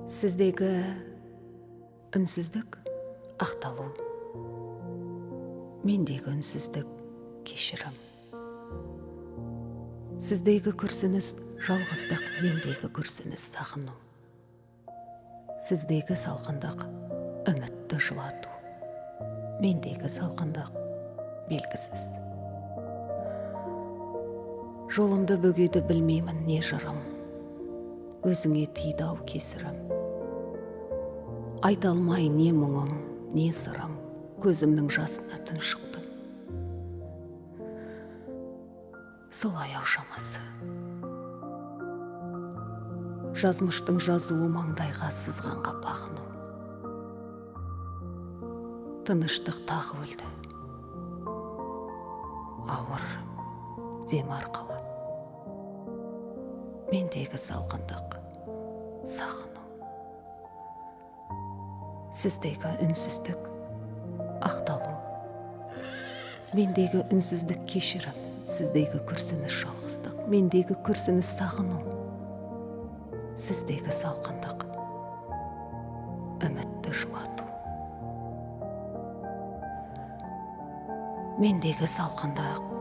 Сіздегі үнсіздік ақталу, мендегі үнсіздік кешірім. Сіздегі күрсініс жалғыздық, мендегі күрсініс сағыну. Сіздегі салқындық үмітті жылату, мендегі салқындық белгісіз. Жолымды бөгеді білмеймін не жырым, өзіңе тиді ау кесірім. Айта алмай не мұңым, не сырым, көзімнің жасына тұншықтым. Солай ау шамасы. Жазмыштың жазуы маңдайға сызғанға бағыну. Тыныштық тағы өлді. Ауыр дем арқалап. Мендегі салқындық сағыну. Сіздегі үнсіздік ақталу, мендегі үнсіздік кешірім. Сіздегі күрсініс жалғыздық, мендегі күрсініс сағыну. Сіздегі салқындық үмітті жылату. Мендегі салқындық